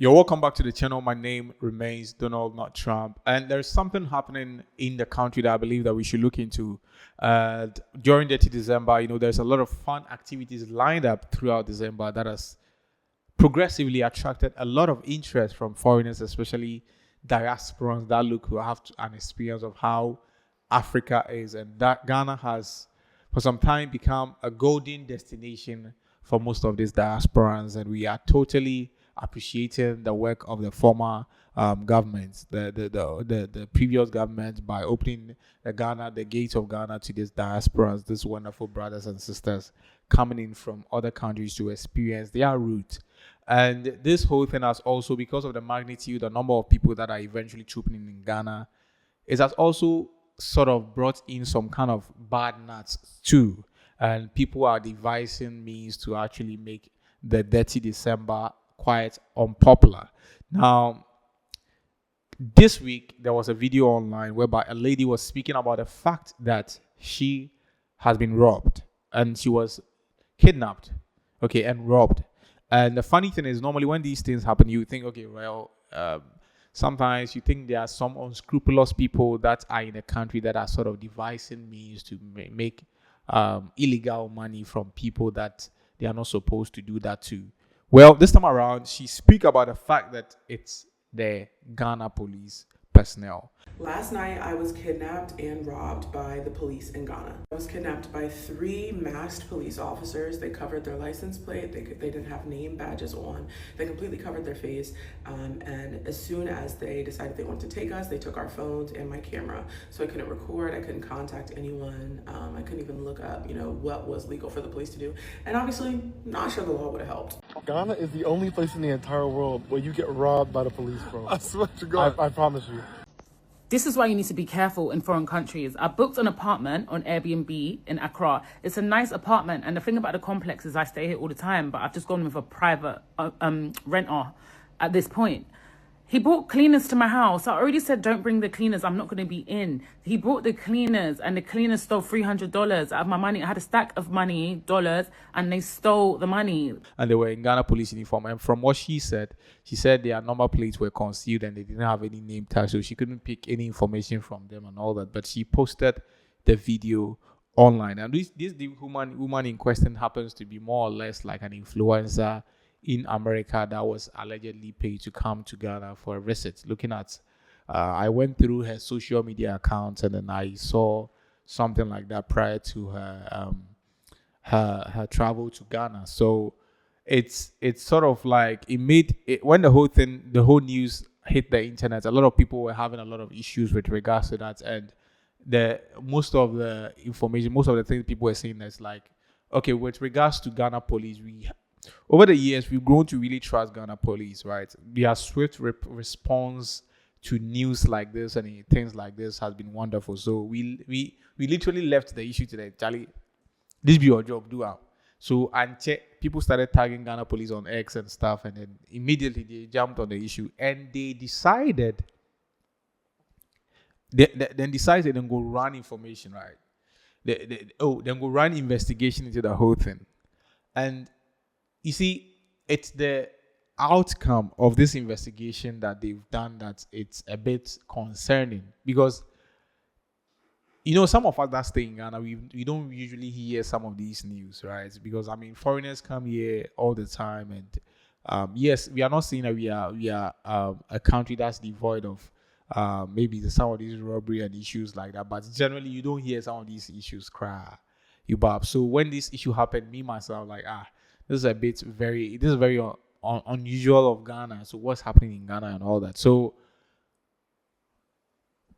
You're welcome back to the channel. My name remains Donald, not Trump. And there's something happening in the country that I believe that we should look into. During the December, there's a lot of fun activities lined up throughout December that has progressively attracted a lot of interest from foreigners, especially diasporans that look who have an experience of how Africa is. And that Ghana has, for some time, become a golden destination for most of these diasporans. And we are totally appreciating the work of the former governments, the previous government, by opening the gates of Ghana to these diasporas, these wonderful brothers and sisters coming in from other countries to experience their roots. And this whole thing has also, because of the magnitude, the number of people that are eventually trooping in Ghana, it has also sort of brought in some kind of bad nuts too. And people are devising means to actually make the Dirty December quite unpopular. Now, this week, there was a video online whereby a lady was speaking about the fact that she has been robbed and she was kidnapped, and robbed. And the funny thing is, normally when these things happen, you think, sometimes you think there are some unscrupulous people that are in a country that are sort of devising means to make illegal money from people that they are not supposed to do that to. Well, this time around, she speak about the fact that it's the Ghana police personnel. Last night, I was kidnapped and robbed by the police in Ghana. I was kidnapped by 3 masked police officers. They covered their license plate. They didn't have name badges on. They completely covered their face. And as soon as they decided they wanted to take us, they took our phones and my camera. So I couldn't record. I couldn't contact anyone. I couldn't even look up, what was legal for the police to do. And obviously, not sure the law would have helped. Ghana is the only place in the entire world where you get robbed by the police, bro. I swear to God. I promise you. This is why you need to be careful in foreign countries. I booked an apartment on Airbnb in Accra. It's a nice apartment. And the thing about the complex is I stay here all the time, but I've just gone with a private renter at this point. He brought cleaners to my house. I already said, don't bring the cleaners. I'm not going to be in. He brought the cleaners and the cleaners stole $300 out of my money. I had a stack of money, dollars, and they stole the money. And they were in Ghana police uniform. And from what she said their number plates were concealed and they didn't have any name tag. So she couldn't pick any information from them and all that. But she posted the video online. And the woman in question happens to be more or less like an influencer in America that was allegedly paid to come to Ghana for a visit. Looking at, I went through her social media accounts and then I saw something like that prior to her travel to Ghana. So it's sort of like it made it, when the whole news hit the internet, a lot of people were having a lot of issues with regards to that. And most of the things people were saying is like, okay, with regards to Ghana police, over the years, we've grown to really trust Ghana police, right? Their swift response to news like this and things like this has been wonderful. So we literally left the issue today. Charlie, this be your job, do it. So people started tagging Ghana police on X and stuff, and then immediately they jumped on the issue and they decided to go run information, right? Then go run investigation into the whole thing. And you see, it's the outcome of this investigation that they've done that it's a bit concerning, because some of us that stay in Ghana, we don't usually hear some of these news, right? Because foreigners come here all the time, and yes, we are not saying that we are a country that's devoid of maybe some of these robbery and issues like that, but generally you don't hear some of these issues cry you bab. So when this issue happened, me myself like this is very unusual of Ghana. So what's happening in Ghana and all that. So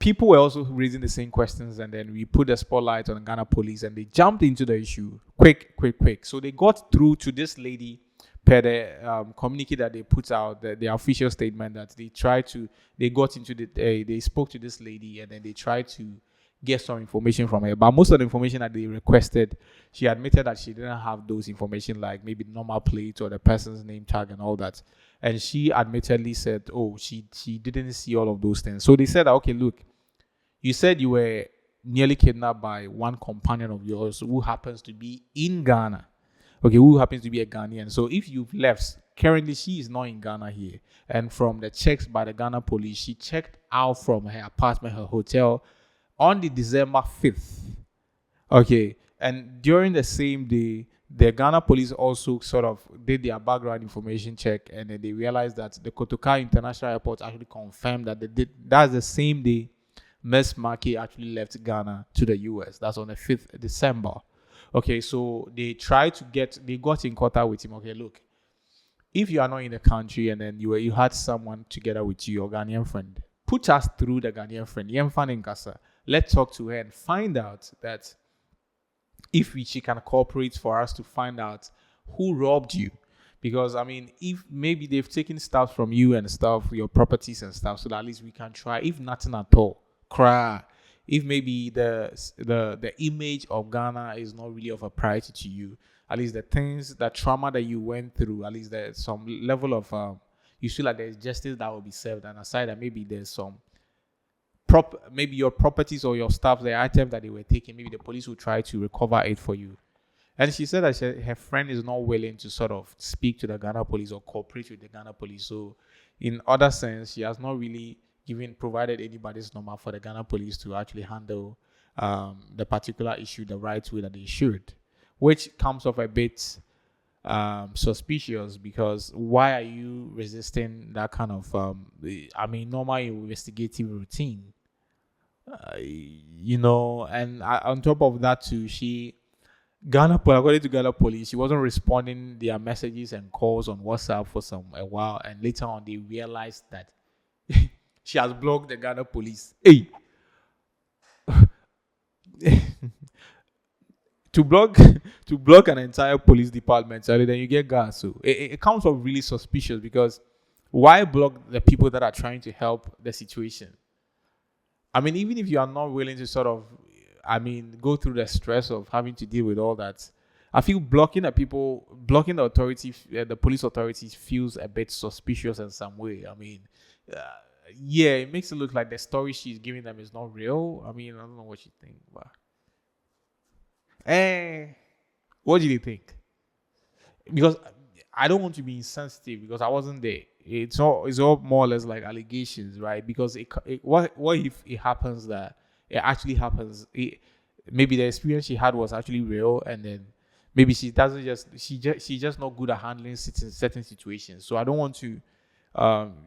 people were also raising the same questions, and then we put the spotlight on Ghana police and they jumped into the issue quick. So they got through to this lady per the communique that they put out, the official statement that they spoke to this lady and then they tried to get some information from her. But most of the information that they requested, she admitted that she didn't have those information, like maybe the normal plate or the person's name tag and all that. And she admittedly said, she didn't see all of those things. So they said, okay, look, you said you were nearly kidnapped by one companion of yours who happens to be in Ghana. Who happens to be a Ghanaian. So if you've left currently she is not in Ghana here. And from the checks by the Ghana police, she checked out from her apartment, her hotel, on the December 5th. Okay. And during the same day, the Ghana police also sort of did their background information check, and then they realized that the Kotoka International Airport actually confirmed that that's the same day Miss Maki actually left Ghana to the US. That's on the 5th December. Okay, so they got in contact with him. Okay, look, if you are not in the country and then you had someone together with you, your Ghanaian friend, put us through the Ghanaian friend. Yemfan in Kasa. Let's talk to her and find out that if she can cooperate for us to find out who robbed you. Because I mean, if maybe they've taken stuff from you and stuff, your properties and stuff, so that at least we can try. If nothing at all, cry. If maybe the image of Ghana is not really of a priority to you, at least the things, the trauma that you went through, at least there's some level of you feel like there's justice that will be served, and aside that maybe there's some maybe your properties or your stuff, the item that they were taking, maybe the police will try to recover it for you. And she said that her friend is not willing to sort of speak to the Ghana police or cooperate with the Ghana police. So, in other sense, she has not really provided anybody's number for the Ghana police to actually handle the particular issue the right way that they should, which comes off a bit suspicious, because why are you resisting that kind of normal investigative routine? And on top of that too, according to Ghana police, she wasn't responding their messages and calls on WhatsApp for a while, and later on they realized that she has blocked the Ghana police. Hey, to block an entire police department, so then you get gas. So it comes off really suspicious, because why block the people that are trying to help the situation? I mean, even if you are not willing to sort of, go through the stress of having to deal with all that, I feel blocking the authority, the police authorities, feels a bit suspicious in some way. Yeah, it makes it look like the story she's giving them is not real. I don't know what you think, but what do you think? Because I don't want to be insensitive, because I wasn't there. It's all more or less like allegations, right? Because what if it happens that it actually happens? Maybe the experience she had was actually real, and then maybe she's just not good at handling certain situations. So I don't want to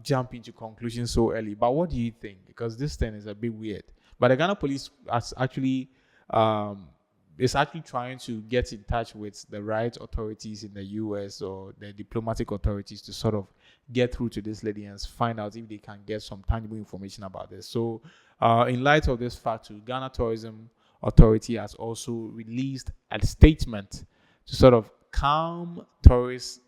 jump into conclusions so early. But what do you think? Because this thing is a bit weird. But the Ghana police is actually trying to get in touch with the right authorities in the US or the diplomatic authorities to sort of get through to this lady and find out if they can get some tangible information about this. So in light of this fact, Ghana Tourism Authority has also released a statement to sort of calm tourists,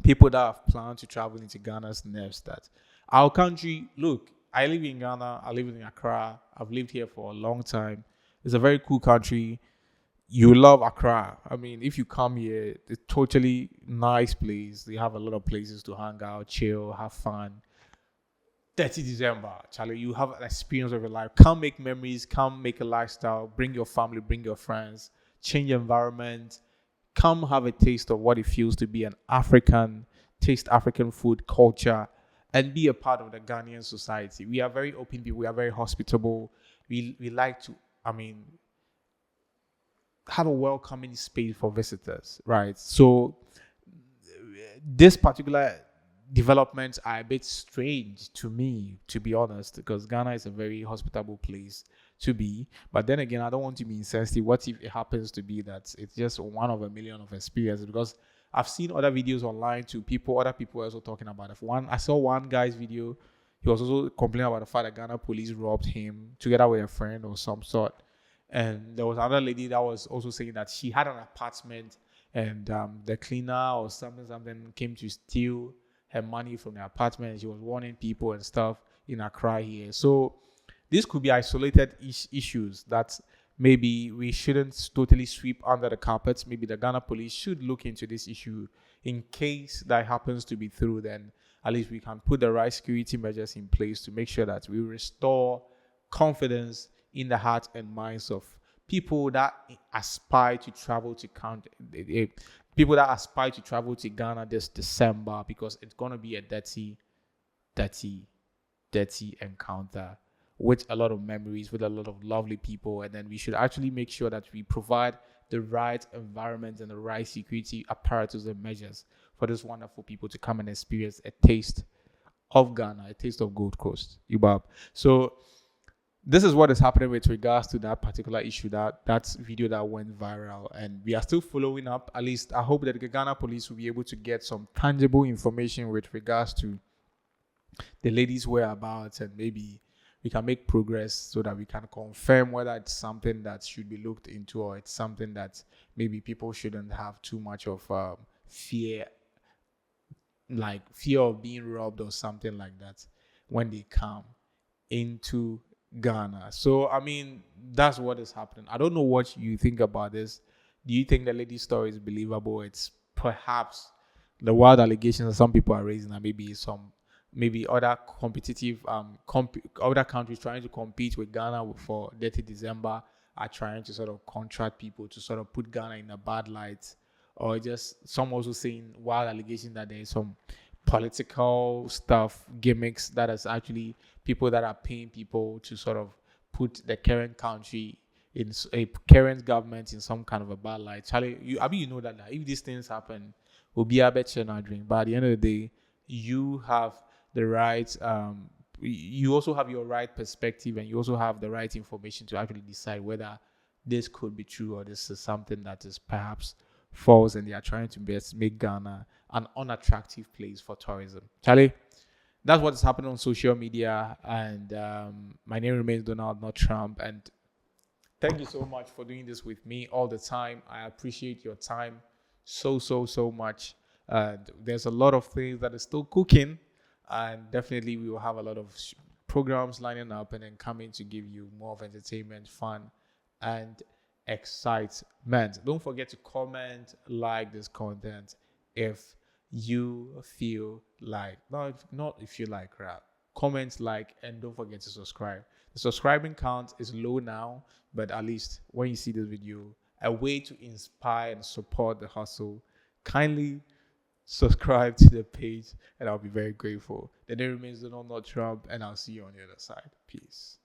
people that have planned to travel into Ghana's nerves, that our country, look, I live in Ghana, I live in Accra, I've lived here for a long time. It's a very cool country. You love Accra. If you come here, it's a totally nice place. They have a lot of places to hang out, chill, have fun. 30 December, Charlie, you have an experience of your life. Come make memories, come make a lifestyle, bring your family, bring your friends, change environment. Come have a taste of what it feels to be an African, taste African food, culture, and be a part of the Ghanaian society. We are very open people. We are very hospitable. We like to have a welcoming space for visitors, right? So this particular developments are a bit strange to me, to be honest, because Ghana is a very hospitable place to be. But then again, I don't want to be insensitive. What if it happens to be that it's just one of a million of experiences? Because I've seen other videos online to other people also talking about it. I saw one guy's video. He was also complaining about the fact that Ghana police robbed him together with a friend or some sort. And there was another lady that was also saying that she had an apartment, and the cleaner or something came to steal her money from the apartment, and she was warning people and stuff in Accra here. So this could be isolated issues that maybe we shouldn't totally sweep under the carpet. Maybe the Ghana police should look into this issue. In case that happens to be through, then at least we can put the right security measures in place to make sure that we restore confidence in the hearts and minds of people that aspire to travel to people that aspire to travel to Ghana this December, because it's gonna be a dirty, dirty encounter with a lot of memories, with a lot of lovely people. And then we should actually make sure that we provide the right environment and the right security apparatus and measures for these wonderful people to come and experience a taste of Ghana, a taste of Gold Coast, Ubab. So this is what is happening with regards to that particular issue, that video that went viral, and we are still following up. At least I hope that the Ghana police will be able to get some tangible information with regards to the lady's whereabouts, and maybe we can make progress so that we can confirm whether it's something that should be looked into, or it's something that maybe people shouldn't have too much of fear, like fear of being robbed or something like that when they come into Ghana. So I mean, that's what is happening. I don't know what you think about this. Do you think the lady's story is believable? It's perhaps the wild allegations that some people are raising, and maybe other competitive other countries trying to compete with Ghana for Dirty December are trying to sort of contract people to sort of put Ghana in a bad light, or just some also saying wild allegations that there is some political stuff, gimmicks, that is actually people that are paying people to sort of put the current country in a current government in some kind of a bad light. Charlie, you know that if these things happen, we'll be a better not drink. But at the end of the day, you have the right, you also have your right perspective, and you also have the right information to actually decide whether this could be true or this is something that is perhaps false, and they are trying to best make Ghana an unattractive place for tourism. Charlie, that's what is happening on social media, and my name remains Donald, not Trump. And thank you so much for doing this with me all the time. I appreciate your time so much. And there's a lot of things that is still cooking, and definitely we will have a lot of programs lining up and then coming to give you more of entertainment, fun, and excitement. Don't forget to comment, like this content if you feel like, not if you like rap. Comment, like, and don't forget to subscribe. The subscribing count is low now, but at least when you see this video, a way to inspire and support the hustle, kindly subscribe to the page, and I'll be very grateful. The name remains Donald, not Trump, and I'll see you on the other side. Peace.